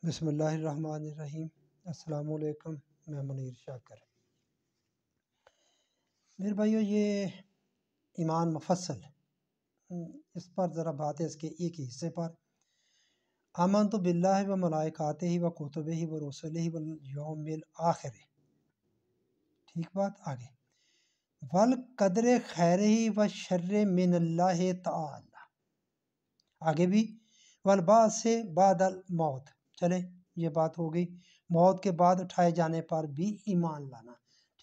بسم اللہ الرحمن الرحیم۔ السلام علیکم، میں منیر شاکر۔ میرے بھائیو، یہ ایمان مفصل، اس پر ذرا بات ہے اس کے ایک ہی حصے پر۔ آمنت باللہ و ملائکاتہ و کتبہ و رسلہ والیوم الآخر، ٹھیک بات؟ آگے والقدر خیرہ و شر من اللہ تعالی، آگے بھی والبعث بعد الموت۔ چلے، یہ بات ہو گئی، موت کے بعد اٹھائے جانے پر بھی ایمان لانا،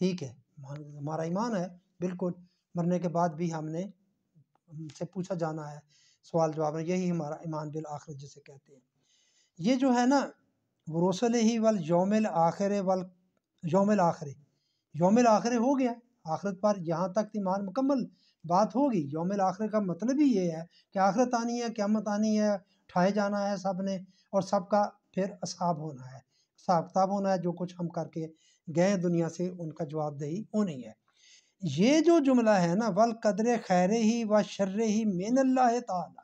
ٹھیک ہے، ہمارا ایمان ہے بالکل، مرنے کے بعد بھی ہم سے پوچھا جانا ہے، سوال جواب ہے، یہی ہمارا ایمان بالآخرت جسے کہتے ہیں۔ یہ جو ہے نا ورسلہ والیوم الآخر والیوم الآخر، یوم الآخر ہو گیا، آخرت پر یہاں تک ایمان مکمل بات ہوگی۔ یوم الآخر کا مطلب ہی یہ ہے کہ آخرت آنی ہے، قیامت آنی ہے، اٹھائے جانا ہے سب نے، اور سب کا پھر حساب ہونا ہے، حساب کتاب ہونا ہے، جو کچھ ہم کر کے گئے دنیا سے ان کا جواب دہی ہونی ہے۔ یہ جو جملہ ہے نا والقدر خیرہ و شرہ من اللہ تعالی،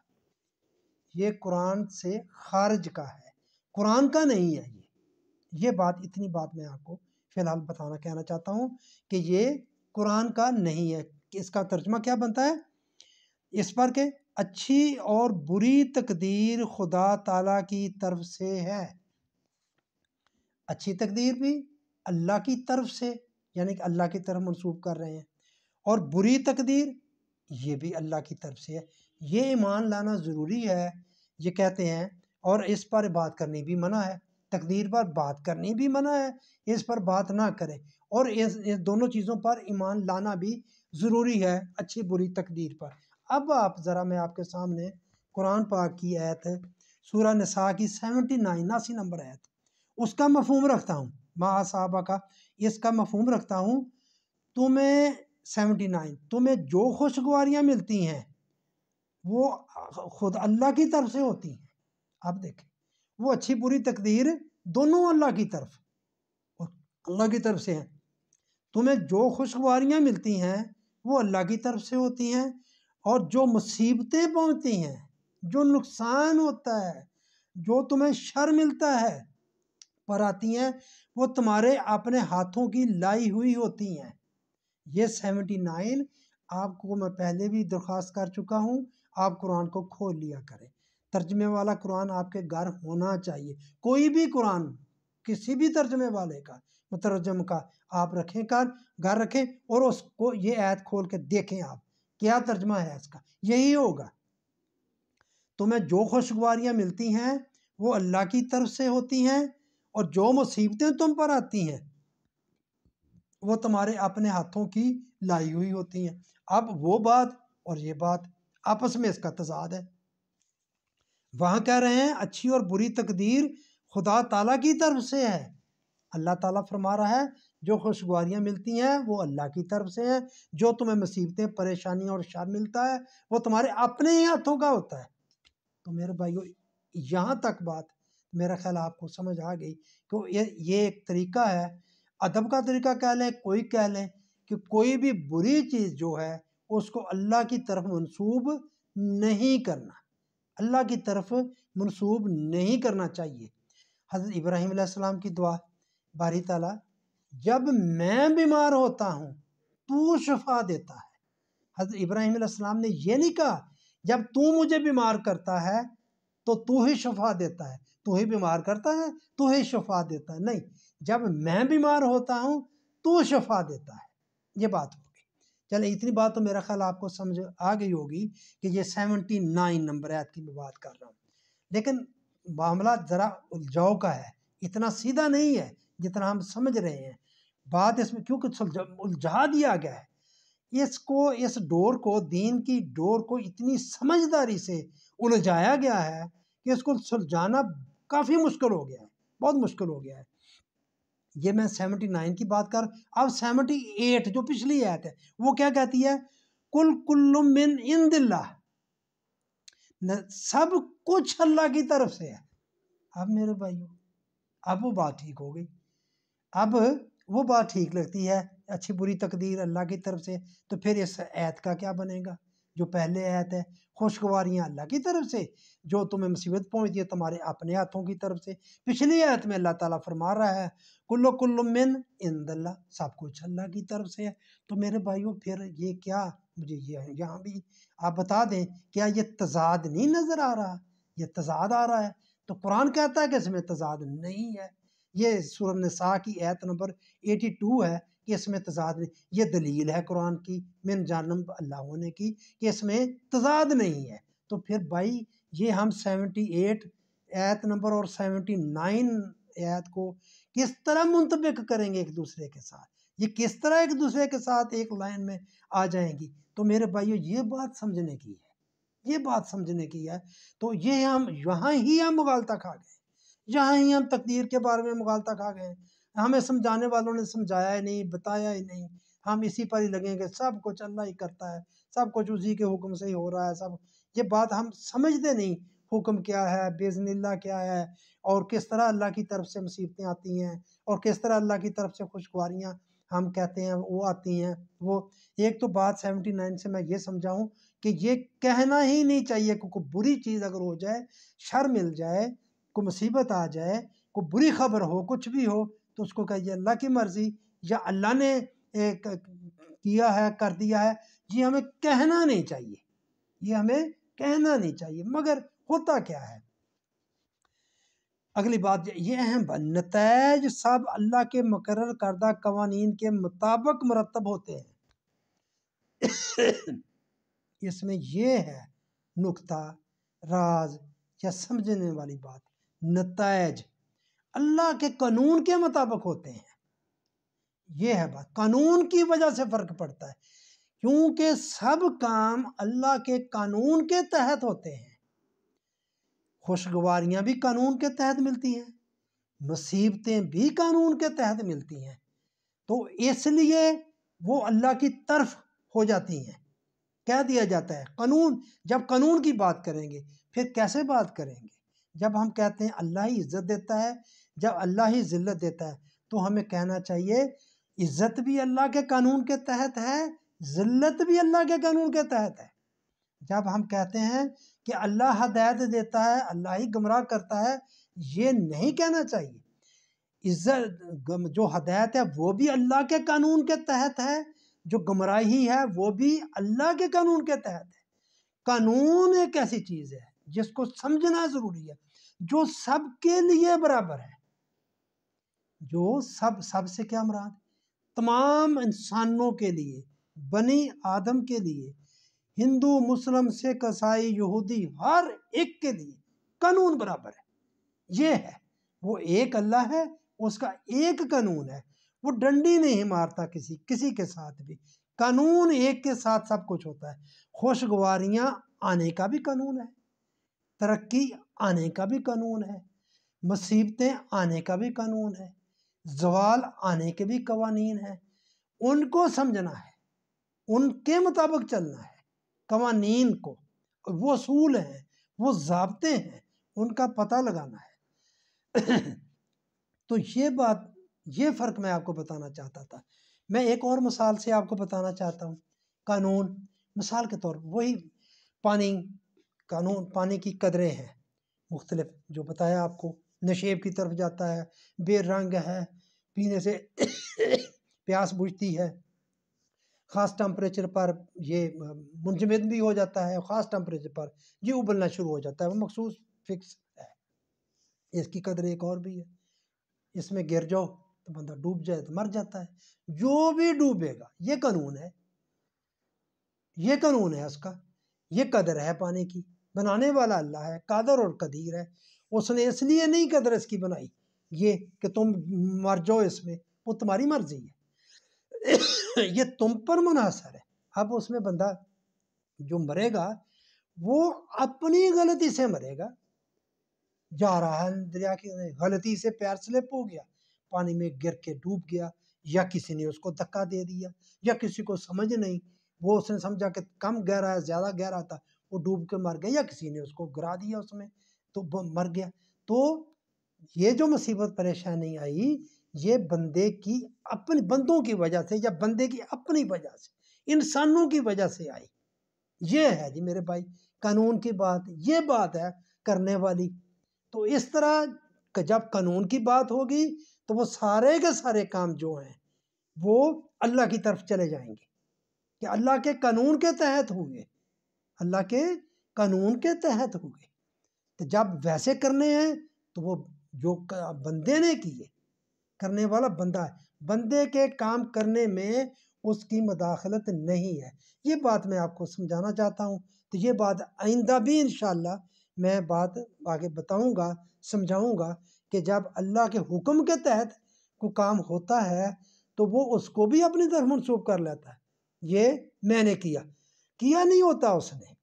یہ قرآن سے خارج کا ہے، قرآن کا نہیں ہے۔ یہ بات، اتنی بات میں آپ کو فی الحال کہنا چاہتا ہوں کہ یہ قرآن کا نہیں ہے۔ اس کا ترجمہ کیا بنتا ہے اس پر کہ اچھی اور بری تقدیر خدا تعالیٰ کی طرف سے ہے۔ اچھی تقدیر بھی اللہ کی طرف سے، یعنی کہ اللہ کی طرف منسوب کر رہے ہیں، اور بری تقدیر یہ بھی اللہ کی طرف سے ہے۔ یہ ایمان لانا ضروری ہے، یہ کہتے ہیں، اور اس پر بات کرنی بھی منع ہے، تقدیر پر بات کرنی بھی منع ہے، اس پر بات نہ کریں، اور اس دونوں چیزوں پر ایمان لانا بھی ضروری ہے، اچھی بری تقدیر پر۔ اب ذرا میں آپ کے سامنے قرآن پاک کی آیت ہے، سورہ نساء کی 79 نمبر آیت، اس کا مفہوم رکھتا ہوں، ما اصابہ کا، اس کا مفہوم رکھتا ہوں۔ تمہیں 79، تمہیں جو خوشگواریاں ملتی ہیں وہ خود اللہ کی طرف سے ہوتی ہیں۔ اب دیکھیں، وہ اچھی بری تقدیر دونوں اللہ کی طرف، اللہ کی طرف سے ہیں۔ تمہیں جو خوشگواریاں ملتی ہیں وہ اللہ کی طرف سے ہوتی ہیں، اور جو مصیبتیں پہنچتی ہیں، جو نقصان ہوتا ہے، جو تمہیں شر ملتا ہے پر آتی ہیں، وہ تمہارے اپنے ہاتھوں کی لائی ہوئی ہوتی ہیں۔ یہ 79 آپ کو میں پہلے بھی درخواست کر چکا ہوں، آپ قرآن کو کھول لیا کریں، ترجمے والا قرآن آپ کے گھر ہونا چاہیے۔ کوئی بھی قرآن کسی بھی ترجمے والے کا، مترجم کا، آپ رکھیں، گھر رکھیں، اور اس کو یہ آیت کھول کے دیکھیں آپ کیا ترجمہ ہے اس کا، یہی ہوگا۔ تمہیں جو خوشگواریاں ملتی ہیں وہ اللہ کی طرف سے ہوتی ہیں، اور جو مصیبتیں تم پر آتی ہیں وہ تمہارے اپنے ہاتھوں کی لائی ہوئی ہوتی ہیں۔ اب وہ بات اور یہ بات آپس میں اس کا تضاد ہے۔ وہاں کہہ رہے ہیں اچھی اور بری تقدیر خدا تعالیٰ کی طرف سے ہے، اللہ تعالیٰ فرما رہا ہے جو خوشگواریاں ملتی ہیں وہ اللہ کی طرف سے ہیں، جو تمہیں مصیبتیں، پریشانیاں اور شر ملتا ہے وہ تمہارے اپنے ہی ہاتھوں کا ہوتا ہے۔ تو میرے بھائیو، یہاں تک بات میرا خیال آپ کو سمجھ آ گئی کہ یہ ایک طریقہ ہے، ادب کا طریقہ کہہ لیں، کوئی کہہ لیں، کہ کوئی بھی بری چیز جو ہے اس کو اللہ کی طرف منسوب نہیں کرنا، اللہ کی طرف منسوب نہیں کرنا چاہیے۔ حضرت ابراہیم علیہ السلام کی دعا، باری تعالیٰ جب میں بیمار ہوتا ہوں تو شفا دیتا ہے۔ حضرت ابراہیم علیہ السلام نے یہ نہیں کہا جب تو مجھے بیمار کرتا ہے تو ہی شفا دیتا ہے، تو ہی بیمار کرتا ہے تو ہی شفا دیتا ہے، نہیں، جب میں بیمار ہوتا ہوں تو شفا دیتا ہے۔ یہ بات ہوگی۔ چلے، اتنی بات تو میرا خیال آپ کو سمجھ آ گئی ہوگی کہ یہ 79 نمبر آیت کی میں بات کر رہا ہوں، لیکن معاملہ ذرا الجھاؤ کا ہے، اتنا سیدھا نہیں ہے جتنا ہم سمجھ رہے ہیں۔ بات اس میں کیونکہ الجھا دیا گیا ہے، اس ڈور کو، دین کی ڈور کو اتنی سمجھداری سے الجھایا گیا ہے کہ اس کو سلجھانا کافی مشکل ہو گیا ہے، بہت مشکل ہو گیا ہے۔ یہ میں 79 کی بات کر، اب 78 جو پچھلی آیت ہے وہ کیا کہتی ہے؟ کل من عند اللہ، سب کچھ اللہ کی طرف سے ہے۔ اب میرے بھائیو، اب وہ بات ٹھیک ہو گئی، اب وہ بات ٹھیک لگتی ہے، اچھی بری تقدیر اللہ کی طرف سے، تو پھر اس آیت کا کیا بنے گا؟ جو پہلے آیت ہے، خوشگواریاں اللہ کی طرف سے، جو تمہیں مصیبت پہنچتی ہے تمہارے اپنے ہاتھوں کی طرف سے۔ پچھلی آیت میں اللہ تعالیٰ فرما رہا ہے کل من عند اللہ، سب کچھ اللہ کی طرف سے ہے۔ تو میرے بھائیوں پھر یہ کیا، مجھے یہ یہاں بھی آپ بتا دیں، کیا یہ تضاد نہیں نظر آ رہا؟ یہ تضاد آ رہا ہے، تو قرآن کہتا ہے کہ اس میں تضاد نہیں ہے۔ یہ سورہ نساء کی آیت نمبر 82 ہے کہ اس میں تضاد نہیں، یہ دلیل ہے قرآن کی من جانب اللہ ہونے کی کہ اس میں تضاد نہیں ہے۔ تو پھر بھائی یہ ہم 78 آیت نمبر اور 79 آیت کو کس طرح منطبق کریں گے ایک دوسرے کے ساتھ؟ یہ کس طرح ایک دوسرے کے ساتھ ایک لائن میں آ جائیں گی؟ تو میرے بھائیو یہ بات سمجھنے کی ہے، یہ بات سمجھنے کی ہے۔ تو یہ ہم یہاں ہی ہم مغالطہ کھا گئے، یہاں ہی ہم تقدیر کے بارے میں مغالطہ کھا گئے۔ ہمیں سمجھانے والوں نے سمجھایا ہی نہیں، بتایا ہی نہیں، ہم اسی پر ہی لگیں گے سب کچھ اللہ ہی کرتا ہے، سب کچھ اسی کے حکم سے ہی ہو رہا ہے سب۔ یہ بات ہم سمجھتے نہیں، حکم کیا ہے، باذن اللہ کیا ہے، اور کس طرح اللہ کی طرف سے مصیبتیں آتی ہیں، اور کس طرح اللہ کی طرف سے خوشگواریاں ہم کہتے ہیں وہ آتی ہیں۔ وہ ایک تو بات 79 سے میں یہ سمجھاؤں کہ یہ کہنا ہی نہیں چاہیے کہ کوئی بری چیز اگر ہو جائے، شر مل جائے، کوئی مصیبت آ جائے، کوئی بری خبر ہو، کچھ بھی ہو، تو اس کو کہیے اللہ کی مرضی یا اللہ نے کیا ہے، کر دیا ہے۔ یہ ہمیں کہنا نہیں چاہیے، یہ ہمیں کہنا نہیں چاہیے، مگر ہوتا کیا ہے؟ اگلی بات یہ اہم بات، نتائج سب اللہ کے مقرر کردہ قوانین کے مطابق مرتب ہوتے ہیں۔ اس میں یہ ہے نقطہ راز یا سمجھنے والی بات، نتائج اللہ کے قانون کے مطابق ہوتے ہیں، یہ ہے بات۔ قانون کی وجہ سے فرق پڑتا ہے، کیونکہ سب کام اللہ کے قانون کے تحت ہوتے ہیں۔ خوشگواریاں بھی قانون کے تحت ملتی ہیں، مصیبتیں بھی قانون کے تحت ملتی ہیں، تو اس لیے وہ اللہ کی طرف ہو جاتی ہیں، کہہ دیا جاتا ہے قانون۔ جب قانون کی بات کریں گے پھر کیسے بات کریں گے؟ جب ہم کہتے ہیں اللہ ہی عزت دیتا ہے، جب اللہ ہی ذلت دیتا ہے، تو ہمیں کہنا چاہیے عزت بھی اللہ کے قانون کے تحت ہے، ذلت بھی اللہ کے قانون کے تحت ہے۔ جب ہم کہتے ہیں کہ اللہ ہدایت دیتا ہے، اللہ ہی گمراہ کرتا ہے، یہ نہیں کہنا چاہیے۔ عزت جو ہدایت ہے وہ بھی اللہ کے قانون کے تحت ہے، جو گمراہی ہے وہ بھی اللہ کے قانون کے تحت ہے۔ قانون ایک ایسی چیز ہے جس کو سمجھنا ضروری ہے، جو سب کے لیے برابر ہے۔ جو سب سے کیا مراد؟ تمام انسانوں کے لیے، بنی آدم کے لیے، ہندو، مسلم، سکھ، عیسائی، یہودی، ہر ایک کے لیے قانون برابر ہے۔ یہ ہے، وہ ایک اللہ ہے، اس کا ایک قانون ہے، وہ ڈنڈی نہیں مارتا کسی کے ساتھ بھی، قانون ایک کے ساتھ سب کچھ ہوتا ہے۔ خوشگواریاں آنے کا بھی قانون ہے، ترقی آنے کا بھی قانون ہے، مصیبتیں آنے کا بھی قانون ہے، زوال آنے کے بھی قوانین ہیں۔ ان کو سمجھنا ہے، ان کے مطابق چلنا ہے، قوانین کو، وہ اصول ہیں، وہ ضابطے ہیں، ان کا پتہ لگانا ہے۔ تو یہ بات، یہ فرق میں آپ کو بتانا چاہتا تھا۔ میں ایک اور مثال سے آپ کو بتانا چاہتا ہوں۔ قانون مثال کے طور پر وہی پانی، قانون پانی کی قدریں ہیں مختلف، جو بتایا آپ کو، نشیب کی طرف جاتا ہے، بے رنگ ہے، پینے سے پیاس بجھتی ہے، خاص ٹمپریچر پر یہ منجمد بھی ہو جاتا ہے، خاص ٹمپریچر پر یہ ابلنا شروع ہو جاتا ہے، وہ مخصوص فکس ہے۔ اس کی قدر ایک اور بھی ہے، اس میں گر جاؤ تو بندہ ڈوب جائے تو مر جاتا ہے، جو بھی ڈوبے گا، یہ قانون ہے، یہ قانون ہے اس کا، یہ قدر ہے پانی کی۔ بنانے والا اللہ ہے، قادر اور قدیر ہے، اس نے اس لیے نہیں قدر اس کی بنائی یہ کہ تم مر جاؤ اس میں، وہ تمہاری مرضی ہے، یہ تم پر منحصر ہے۔ اب اس میں بندہ جو مرے گا وہ اپنی غلطی سے مرے گا، جا رہا ہے دریا کی، غلطی سے پیر سلپ ہو گیا، پانی میں گر کے ڈوب گیا، یا کسی نے اس کو دھکا دے دیا، یا کسی کو سمجھ نہیں، وہ اس نے سمجھا کہ کم گہرا ہے، زیادہ گہرا تھا، وہ ڈوب کے مر گیا، یا کسی نے اس کو گرا دیا اس میں تو مر گیا۔ تو یہ جو مصیبت پریشانی آئی، یہ بندے کی اپنی، بندوں کی وجہ سے، یا بندے کی اپنی وجہ سے، انسانوں کی وجہ سے آئی۔ یہ ہے جی میرے بھائی قانون کی بات، یہ بات ہے کرنے والی۔ تو اس طرح کہ جب قانون کی بات ہوگی تو وہ سارے کے سارے کام جو ہیں وہ اللہ کی طرف چلے جائیں گے، کہ اللہ کے قانون کے تحت ہوئے، اللہ کے قانون کے تحت ہوئے۔ تو جب ویسے کرنے ہیں تو وہ جو بندے نے کیے، کرنے والا بندہ ہے، بندے کے کام کرنے میں اس کی مداخلت نہیں ہے۔ یہ بات میں آپ کو سمجھانا چاہتا ہوں۔ تو یہ بات آئندہ بھی انشاءاللہ میں بات آگے بتاؤں گا، سمجھاؤں گا کہ جب اللہ کے حکم کے تحت کوئی کام ہوتا ہے تو وہ اس کو بھی اپنی طرف منسوب کر لیتا ہے، یہ میں نے کیا نہیں ہوتا اس نے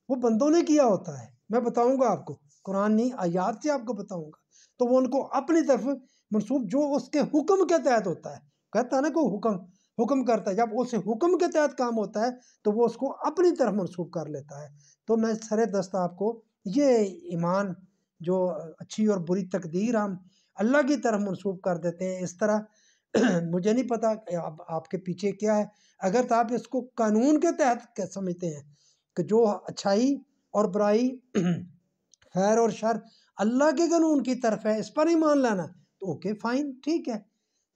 وہ بندوں نے کیا ہوتا ہے۔ میں بتاؤں گا آپ کو، قرآن نہیں آیات سے آپ کو بتاؤں گا، تو وہ ان کو اپنی طرف منسوب جو اس کے حکم کے تحت ہوتا ہے، کہتا ہے نا کوئی حکم کرتا ہے، جب اس حکم کے تحت کام ہوتا ہے تو وہ اس کو اپنی طرف منسوب کر لیتا ہے۔ تو میں سر دست آپ کو یہ ایمان جو اچھی اور بری تقدیر ہم اللہ کی طرف منسوب کر دیتے ہیں اس طرح مجھے نہیں پتا آپ کے پیچھے کیا ہے۔ اگر تو آپ اس کو قانون کے تحت سمجھتے ہیں کہ جو اچھائی اور برائی خیر اور شر اللہ کے قانون کی طرف ہے، اس پر ہی مان لانا، تو اوکے فائن، ٹھیک ہے۔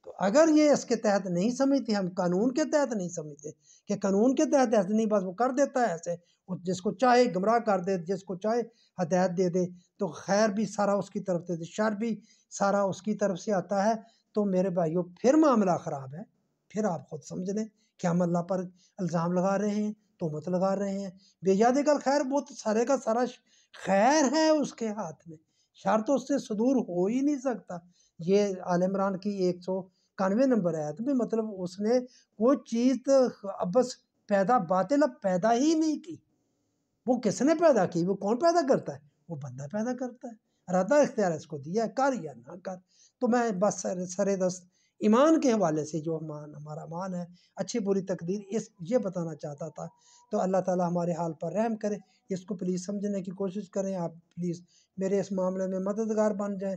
تو اگر یہ اس کے تحت نہیں سمجھتے، ہم قانون کے تحت نہیں سمجھتے کہ قانون کے تحت ایسے نہیں، بس وہ کر دیتا ہے ایسے، جس کو چاہے گمراہ کر دے، جس کو چاہے ہدایت دے دے، تو خیر بھی سارا اس کی طرف سے، شر بھی سارا اس کی طرف سے آتا ہے، تو میرے بھائیوں پھر معاملہ خراب ہے۔ پھر آپ خود سمجھ لیں کہ ہم اللہ پر الزام لگا رہے ہیں، تہمت لگا رہے ہیں۔ بے یاد کل خیر وہ تو سارے کا سارا خیر ہے اس کے ہاتھ میں، شر تو اس سے صدور ہو ہی نہیں سکتا۔ یہ آل عمران کی 191 نمبر آیت بھی مطلب اس نے کوئی چیز ابس باطل پیدا ہی نہیں کی۔ وہ کس نے پیدا کی؟ وہ کون پیدا کرتا ہے؟ وہ بندہ پیدا کرتا ہے۔ ارادہ اختیار اس کو دیا ہے، کر یا نہ کر۔ تو میں بس سر دست ایمان کے حوالے سے جو ہمارا ایمان ہے، اچھی بری تقدیر، یہ بتانا چاہتا تھا۔ تو اللہ تعالیٰ ہمارے حال پر رحم کرے، اس کو پلیز سمجھنے کی کوشش کریں۔ آپ پلیز میرے اس معاملے میں مددگار بن جائیں۔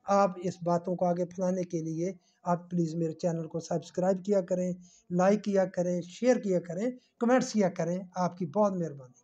آپ اس باتوں کو آگے پھیلانے کے لیے آپ پلیز میرے چینل کو سبسکرائب کیا کریں، لائک کیا کریں، شیئر کیا کریں، کمنٹس کیا کریں۔ آپ کی بہت مہربانی۔